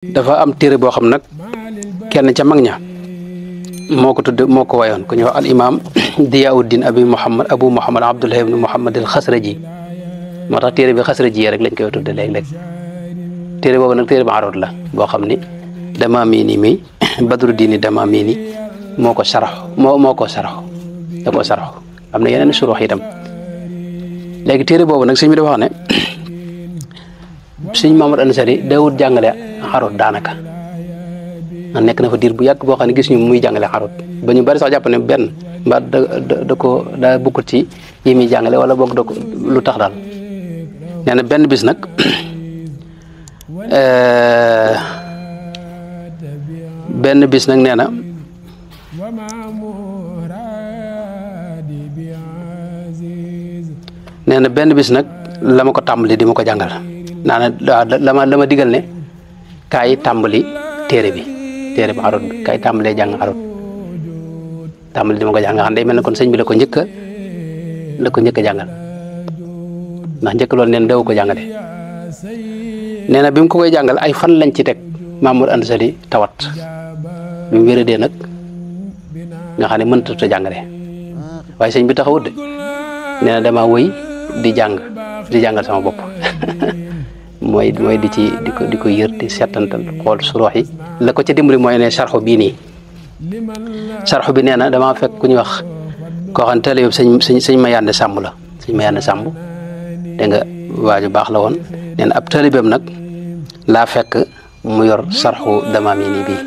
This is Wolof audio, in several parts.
dafa am téere boo xam nag kenn ca mag ña moo ko tudd moo ko wayoon ku ñuy wax al imam Diyauddin abu muhammad abdullah ibn muhammad al xasraji moo tax téere bi xasraji rek lañ koy tudde léeg-léeg téere boobu nag téere bu aroot la boo xam ni Damaamini mi Badruddin Damaamini moo ko sarax moo ko sarax da ko sarax am na yeneen suruux itam léegi téere boobu nag sëñ bi dafa wax ne sëñ Mamadou Ansari daawut jàngale xarut daanaka nekk na fa diir bu yàgg boo xam ne gis ñu muy jàngale xarut ba ñu bari sax jàpp ne benn mbaa da ko daa bukkut ci yi muy jàngale wala boog da ko lu tax daal nee na benn bis nag nee na benn bis nag la ma ko tàmbali di ma ko jàngal naa la ma digal ne kaay tàmbali téere bi arut bi kaay tàmbalee jàng arut tàmbali di ma ko jàng nga xam day mel ne kon sëñ bi la ko njëkk a jàngal ndax njëkk loolu neen daw ko jàngale nee na bi mu ko koy jàngal ay fan lañ ci teg Mamadou Ansari tawat bi mu wéradee nag nga xam ne mënut a jàngale waaye sëñ bi taxawut de nee na dama wëy di jàngal sama bopp mooy di ko yër di settantal xool suroox yi la ko ca dimbali mooy ne sarxu bii nii sarxu bi nee na damaa fekk ku ñuy wax koo xam ne télé yëpp sëñ Mayande Samb la sëñ Mayande Samb dégg nga waaju baax la woon nee na ab taalibeem nag laa fekk mu yor sarxu Damaamini bii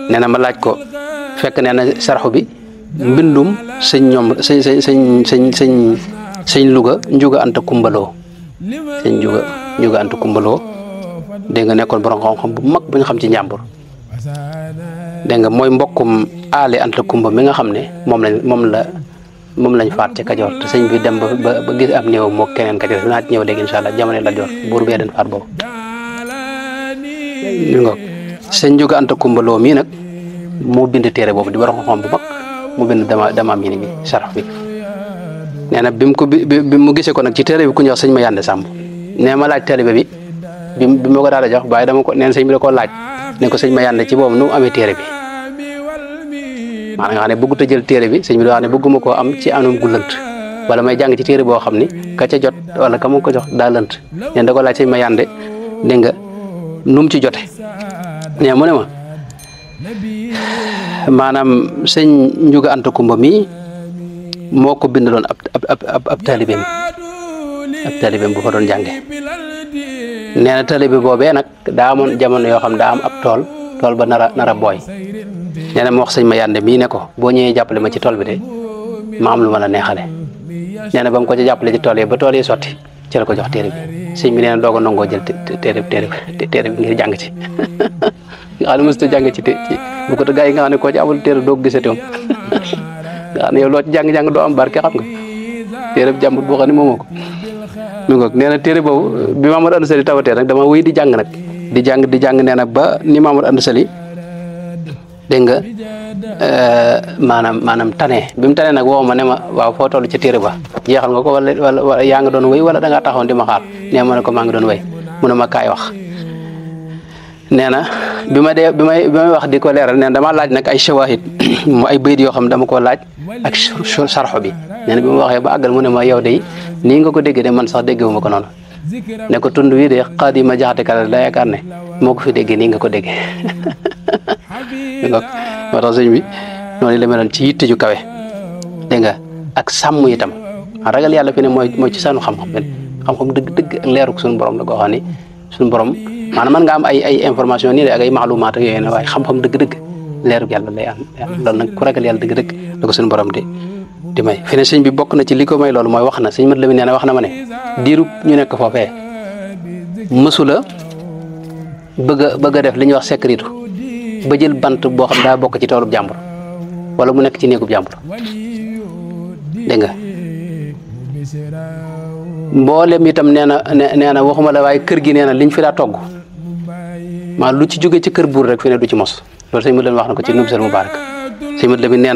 nee na ma laaj ko fekk nee na sarxu bi mbindum sëñ Louga Njuga Anta Kumbaloo sëñ Njuga Anta Kumbaloo dégg nga nekkoon borom xam-xam bu mag bu ñu xam ci njàmbur dégg nga mooy mbokkum aale Anta Kumba mi nga xam ne moom lañ faat ca Kajoor te sëñ bi dem ba gis am néew moo keneen Kajoor dinaa ci ñëw léegi incha allah jamono la Joor buur bee den faat boobu ñu nga sëñ Njuga Anta Kumbaloo mii nag moo bind téere boobu di borom xam-xam bu mag mu bind Damaamini bi saraf bi nee na bi mu gisee ko nag ci téere bi ku ñuy wax sëñ Mayande Samb nee ma laaj téere bi ma ko daal a jox waaye dama ko neen sëñ bi da koo laaj ne ko sëñ Mayande ci boobu nu mu amee téere bi maanaam nga xam ne bëggut a jël téere bi sëñ bi da wax ne bëgguma koo am ci anam gu lënt wala may jàng ci téere boo xam ni ka ca jot wala ka mu ko jox daa lënt neen da ko laaj sëñ Mayande dégg nga nu mu ci jote nee mu ne ma maanaam sëñ Njuga Anta Kumba mi moo ko bindaloon ab taalibeem bu fa doon jànge nee na taalibe boobee nag daa amoon jamono yoo xam daa am ab tool ba nara booy nee na mu wax sëñ Mayande mii ne ko boo ñëwee jàppale ma ci tool bi de ma am lu ma la neexale nee na ba mu ko ci jàppale ci tool yi ba tool yi sotti ci la ko jox téere bi sëñ bi nee na doog a nangoo jël téere bi ngir jàng ci nga xam ne mosut a jàng ci bu ko gaa yi nga xam ne koo ci amul téere doog gisati moom nga xam ne yow loo ci jàng doo am barke xam nga téere bi jàmbur boo xam ne moomoo ko mi ngoog nee na téere boobu bi Mamadou Ansari tawatee nag dama wéy di jàng nag di jàng nee na ba ni Mamadou Ansari dégg nga maanaam tane bi mu tane nag woo ma ne ma waaw foo toll ca téere ba jeexal nga ko wala yaa nga doon wéy wala da ngaa taxawoon di ma xaar nee ma ne ko maa ngi doon wéy mu ne ma kaay wax nee na bi may wax di ko leeral nee na damaa laaj nag ay shawahid mu ay bayit yoo xam dama koo laaj ak sarxo bi nee na bi ma waxee ba àggal mu ne ma yow de nii nga ko déggee de man sax déggewu ma ko noonu ne ko tund wi de Xaadima Jaxate Kala la yaakaar ne moo ko fi déggee nii nga ko déggee moo tax sëñ bi noonu la meloon ci yitte ju kawe dégg nga ak sàmm itam ragal yàlla fi ne mooy ci sànnu xam-xam dëgg ak leeruk suñu borom la koo xam ne suñu borom maanaam mën nga am ay information nii de ak ay maalumaat ak yooyu ne waaye xam-xam dëgg-dëgg leeruk yàlla lay am loolu nag ku ragal yàlla dëgg-dëgg la ko suñu borom di may fi ne sëñ bi bokk na ci li ko may loolu mooy wax na sëñ mat la mi nee na wax na ma ne diirub ñu nekk foofee mësula bëgg a def li ñuy wax sécurité ba jël bant boo xam daa bokk ci toolub jàmbur wala mu nekk ci néegub jàmbur dégg nga mboolem itam nee na waxuma la waaye kër gi nee na liñ fi daa togg maa lu ci jóge ci kër buur rek fi ne du ci mos loolu sëñ mat la mi wax na ko ci Nubsal Mubarak sëñ mat la mi nee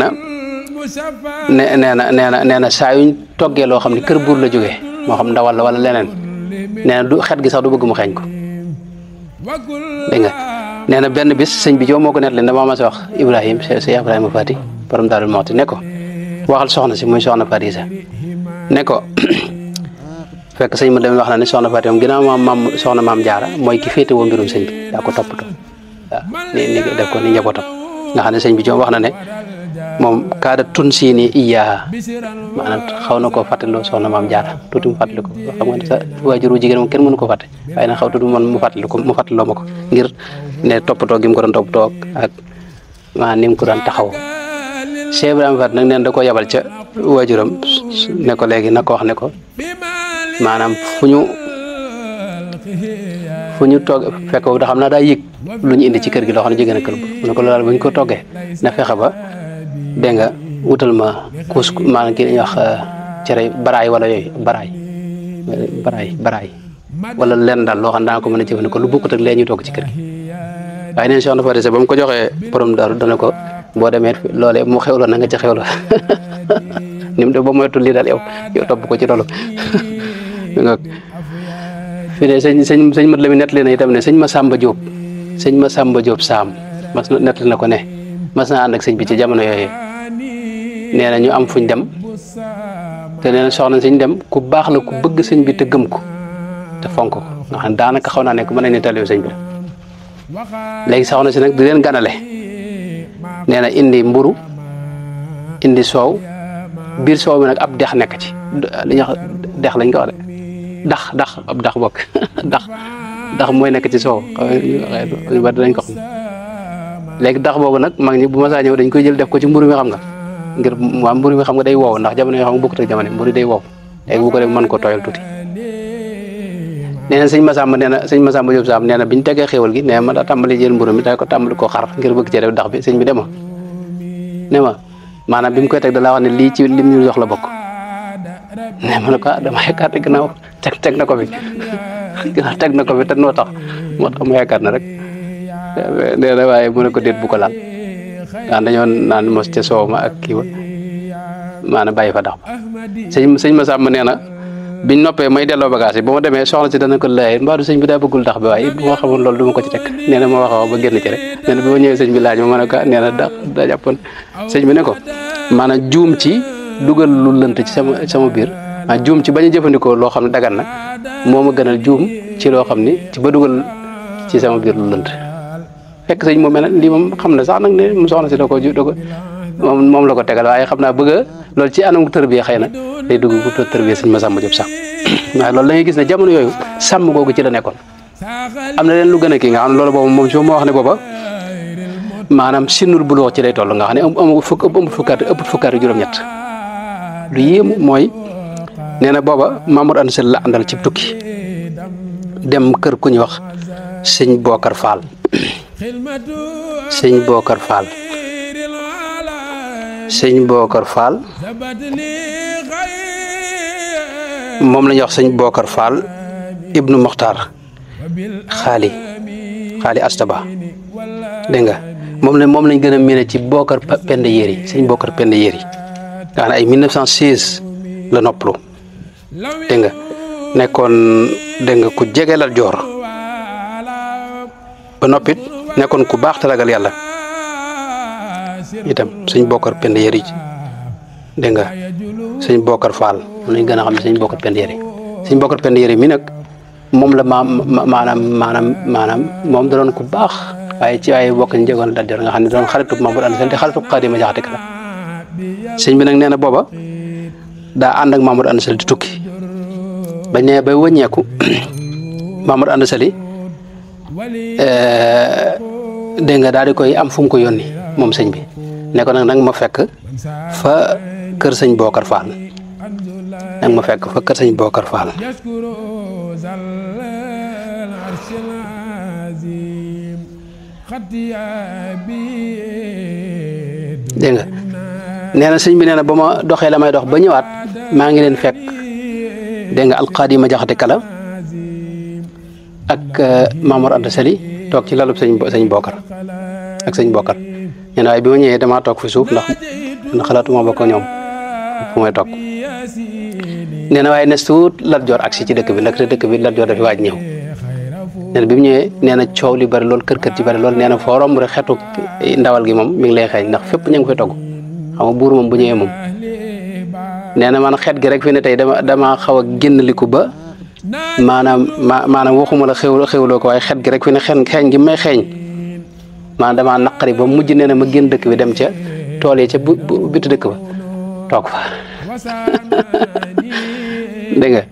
na saa yuñ toggee loo xam ne kër buur la jógee moo xam ndawal la wala leneen nee na du xet gi sax du bëgg mu xeeñ ko dégg nga nee na benn bis sëñ bi joo moo ko net leen dama ma sa wax Ibrahima Cheikh Ibrahima Fati borom Daarul Muxti ne ko waxal soxna si muy soxna Fati sa ne ko fekk sëñ ma dem wax na ne soxna Fati moom ginnaaw maam soxna maam Jaara mooy ki féete woo mbirum sëñ bi daa ko toppatoo waaw ni def ko ni njabootam nga xam ne sëñ bi joom wax na ne moom kaada tun siini iyaa maanaam xaw na koo fàttaloo soxna maam Jaara tuuti mu fàttali ko xam nga sa waajuru jigéen moom kenn mënu ko fàtte waaye nag xaw tuuti man mu fàttaloo ma ko ngir ne toppatoo gi mu ko doon toppatoo ak maanaam ni mu ko daan taxaw Cheikh Ibrahima Fati nag neen da koo yabal ca waajuram ne ko léegi na ko wax ne ko maanaam fu ñu toog fekk da xam naa daa yëg lu ñu indi ci kër gi loo xam ne jege na kër ba mu ne ko loolu bu ñu ko toggee na fexe ba dégg nga wutal ma kuus maanaam kii dañuy wax cere baraay wala yooyu baraay wala lenn daal loo xam ne daa ko mën a jëfandikoo lu bokkut ak lee ñuy togg ci kër gi waaye neen soxna Faty ba mu ko joxee borom daaru dana ko boo demee loolee mu xewloo na nga ca xewloo ni mu def ba moytu lii daal yow topp ko ci loolu fi ne sëñ mat la mi nettali na itam ne sëñ Masamba Diop saam mas nettali na ko ne mas na ànd ak sëñ bi ci jamono yooyu nee na ñu am fuñ dem te nee na soxna sëñ dem ku baax la ku bëgg sëñ bi te gëm ko te fonk ko nga xam ne daanaka xaw naa nekk mën nañ ne taliw sëñ bi la léegi soxna si nag di leen ganale nee na indi mburu indi soow biir soow bi nag ab dex nekk ci li ñuy wax dex lañ ko wax de dax ab dax bokk dax mooy nekk ci soow xëy ba dañ ko xam léegi dax boobu nag mag ñi bu ma saa ñëw dañ koy jël def ko ci mburu mi xam nga ngir waa mburu mi xam nga day wow ndax jamono yoo xam nga bokkut ak jamono mburu day wow léegi bu ko def mën ko tooyal tuuti nee na sëñ Masamba Diop Samb nee na biñu tegee xéwal gi nee ma daa tàmbali jël mburu mi daa ko tàmbali koo xar ngir bëgg cee def dax bi sëñ bi dema ne ma maanaam bi mu koy teg da laa wax ne lii ci lim ñu jox la bokk ne ma ne ko dama yaakaar ne gannaaw teg na ko fi gannaaw teg na ko fi te moo tax ma yaakaar na rek nee na waaye mu ne ko déet bu ko laal daan dañoo naan mos ca soow ma ak kii ba maanaam bàyyi fa dax ba sëñ Masamba nee na biñ noppee may delloo bagage yi ba ma demee soxna si dana ko laaj mbaadu sëñ bi daa bëggul dax bi waaye bu ma xamoon loolu du ma ko ci teg nee na ma wax ba génn ci rek nee na bi ma ñëwee sëñ bi laaj ma ne ko nee na da jàppoon sëñ bi ne ko maanaam juum ci dugal lu lënt ci sama biir juum ci bañ a jëfandikoo loo xam ne dagan na moo ma gënal juum ci loo xam ni ci ba dugal ci sama biir lu lënt fekk sëñ moom mel lii moom xam na sax nag ne mu soxna si da ko moom la ko tegal waaye xam naa bëgg a loolu ci anam tërbiya xëy na day dugg bu tërbiya sëñ Masamba Diop sax waaye loolu da ngay gis ne jamono yooyu sàmm googu ci la nekkoon am na leen lu gën a kii nga xam ne loolu boobu moom si ma wax ne booba maanaam sinnul bul wax ci lay toll nga xam ne ëpp fukkaat juróom-ñett lu yéemu mooy nee na booba Mamour Anta Sall la àndal ci tukki dem kër ku ñuy wax sëñ Bokar Fall sëñ Bokar Fall moom la ñuy wax sëñ Bokar Fall ibnu Mokhtar xaali Astaba dégg nga moom lañ gën a miine ci Bokar Penda Yéri sëñ Bokar Penda Yéri nga xam ne ay 1916 la noppalu dégg nga nekkoon dégg nga ku jege Lat Joor ba noppit nekkoon ku baax te ragal yàlla itam sëñ Bokar Penda Yéri dégg nga sëñ Bokar Fall moom lañ gën a xam ne sëñ Bokar Penda Yéri sëñ Bokar Penda Yéri mi nag moom la maanaam moom da doon ku baax waaye bokk ñu jegoon Lat Joor nga xam ne doon xaritub Mamour Anta Sall te xaritub Xaadima Jaxate Ka la sëñ bi nag nee na booba daa ànd ak Mamour Anta Sall di tukki bañ ne bay wëññeeku Mamour Anta Sall dégg nga daal di koy am fu mu ko yónni moom sëñ bi ne ko nag ma fekk fa kër sëñ Bokar Fall dégg nga nee na sëñ bi nee na ba ma doxee la may dox ba ñëwaat maa ngi leen fekk dégg nga Alxaadima Jaxate Kala ak Mamour Anta Sall toog ci lalub sëñ Bokar ak sëñ Bokar nee na waaye bi ma ñëwee damaa toog fi suuf ndax xalaatuma bokk ñoom fu may toog nee na waaye nes tuut Lat Joor agsi ci dëkk bi ndax te dëkk bi Lat Joor dafi waaj ñëw nee na bi mu ñëwee nee na coow li bari lool kër ci bari lool nee na foo romb rek xetu ndawal gi moom mi ngi lay xeeñ ndax fépp ñu ngi fay togg xam nga buur moom bu ñëwee moom nee na man xet gi rek fi ne tey dama xaw a génnaliku ba maanaam waxuma la xewloo ko waaye xet gi rek fi ne xeeñ gi may xeeñ maanaam damaa naqari ba mujj nee na ma génn dëkk bi dem ca tool yi ca biti dëkk ba toog fa dégg nga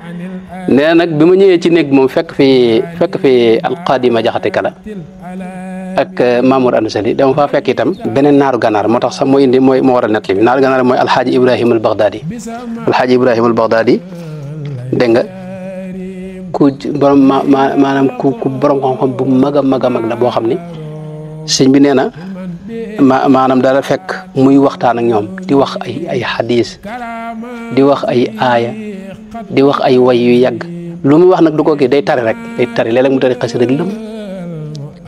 nee na nag bi ma ñëwee ci néeg moom fekk fi alqaadima jaxate kala ak Mamour Anta Sali dama faa fekk itam beneen naaru gànnaar moo tax sax moo waral net li bi naaru gànnaar mooy alxaaji Ibrahima al Baghdadi dégg nga ku borom maanaam ku borom xam-xam bu mag a mag la boo xam ni sëñ bi nee na maanaam dara fekk muy waxtaan ak ñoom di wax ay xadis di wax ay aaya di wax ay way yu yàgg lu muy wax nag du ko kii day tari rek léeg-léeg mu tari xasi rek lëm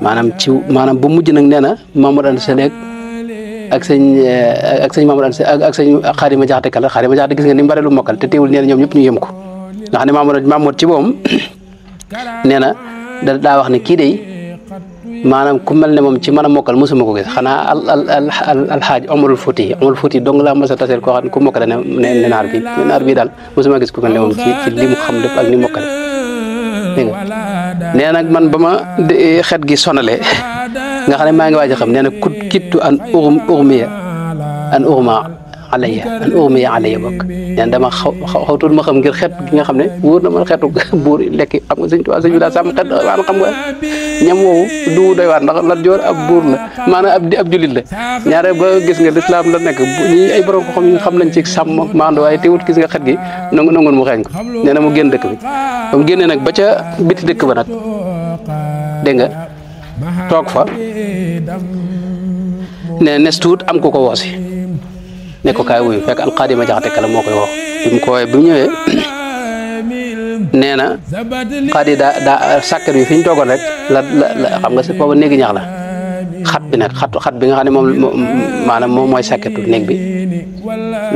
maanaam bu mujj nag nee na Mamadou Anta Sali ak sëñ Mamadou Anta Sali ak sëñ Xaadima Jaxate Kala Xaadima Jaxate gis nga ni mu bare lu mokkal te teewul nee na ñoom ñëpp ñu yëm ko nga xam ne Mamadou ci boppam nee na daa wax ne kii day maanaam ku mel ne moom ci mën a mokkal mosuma ko gis xanaa alxaaj Omarul Fouti dong laa mos a taseel koo xam ne ku mokkale ne naar bi daal mosuma gis ku mel ne moom ci li mu xam lépp ak ni mokkale dégg nga nee nag man ba ma xet gi sonalee nga xam ne maa ngi waaj a xam nee na kittu an urmiya alayya bokk nee na dama xawtul ma xam ngir xet gi nga xam ne wóor na ma xetu buur lekk xam nga sëñ bi daal sàmm xet waan xam nga ñam woowu du doy waar ndax Lat Joor ab buur la maanaam ab jullit la ñaare ba gis nga lislaam la nekk ñi ay borom ko xam nañ ci sàmm maando waaye teewut gis nga xet gi nangoon mu xeeñ ko nee na mu génn dëkk bi ba mu génnee nag ba ca biti dëkk ba nag dégg nga toog fa ne nes tuut am ko woosi ne ko kaay wuyu fekk alqaadima jaxate kala moo koy woo bi mu ko woowee bi mu ñëwee nee na xaadi daa sàkket bi fi ñu toogoon rek la xam nga si booba néegi ñax la xat bi nag xat bi nga xam ne moom mooy sàkketu néeg bi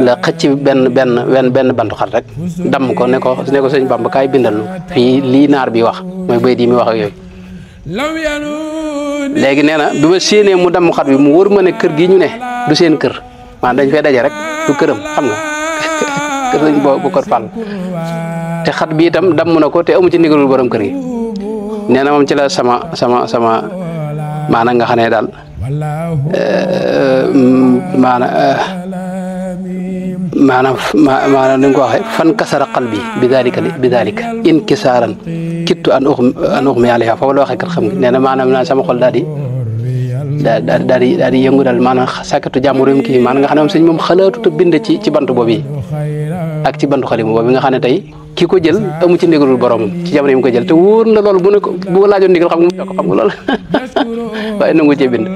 la xëcc benn bantu xat rek damm ko ne ko sëñ Bamba kaay bindal nu fii lii naar bi wax mooy bëy di mi wax ak yooyu léegi nee na bi ma séenee mu damm xat bi mu wóor ma ne kër gi ñu ne du seen kër maanaam dañ fay daje rek du këram xam nga kër sëñ bu ko fàll te xat bi itam damm na ko te amu ci ndigalul borom kër gi nee na moom ci la sama maanaam nga xam ne daal maanaam ni nga ko waxee fan kasara qalbi bi dalika inkisaaran kittu an uxmi alayha foofu la waxee kat xam nga nee na maanaam sama xol daal di yëngu daal maanaam sàkkatu jàmbur yi kii maanaam nga xam ne moom sëñ moom xalaatut a bind ci bantu boobu yi ak ci bantu xalima boobu nga xam ne tey ki ko jël amu ci ndigalul boromam ci jamono yi mu ko jël te wóor na loolu bu laajoon ndigal xam nga mu loolu waaye nangu cee bind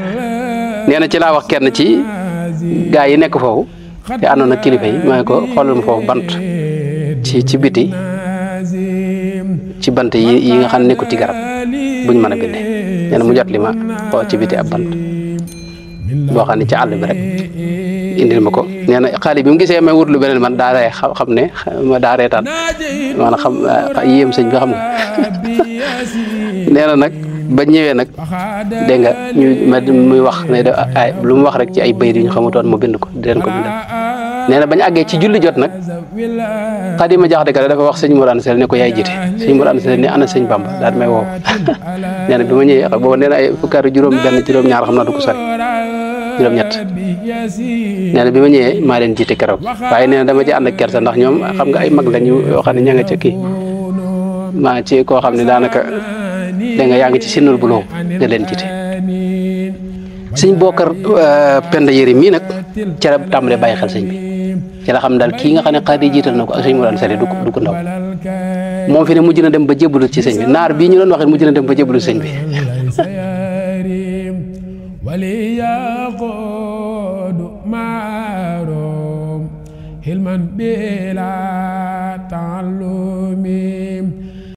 nee na ci laa wax kenn ci gaa yi nekk foofu te àndoon ak kilifa yi ma ne ko xoolal ma foofu bant ci biti ci bant yi nga xam ne nekkul ci garab buñ mën a bindee nee na mu jot li ma xool ci biti ab bant boo xam ne ci àll bi rek indil ma ko nee na xaalis bi mu gisee may wut lu beneen man daa ree xam ne ma daa reetaan maanaam xam yéem sëñ bi xam nga nee na nag ba ñëwee nag dégg nga muy wax ne ay lu mu wax rek ci ay bayit yu ñu xamutoon mu bind ko di leen ko bindal nee na bañ àggee ci julli jot nag Xaadima Jaxate Kala dafa wax sëñ Mor Anta Sali ne ko yaay jiite sëñ Mor Anta Sali ne ana sëñ Bamba daal may woo nee na bi ma ñëwee booba nee na ay fukkaari juróom-ñaar xam naa du ko sori juróom-ñett nee na bi ma ñëwee maa leen jiite keroog waaye nee na dama ci ànd ak kersa ndax ñoom xam nga ay mag lañu yoo xam ne ña nga ca kii maa ci koo xam ne daanaka da nga yaa ngi ci sinul bu loo nga leen jiite sëñ Bokar Penda Yëri mii nag ca la tàmbalee bàyyi xel sëñ bi ci la xam daal kii nga xam ne xaadi jiital na ko ak sëñ Mor Anta Sali du ko ndaw moom fi ne mujj na dem ba jébbalu ci sëñ bi naar bii ñu doon waxee mujj na dem ba jébbalu ci sëñ bi hilman bila ta'allum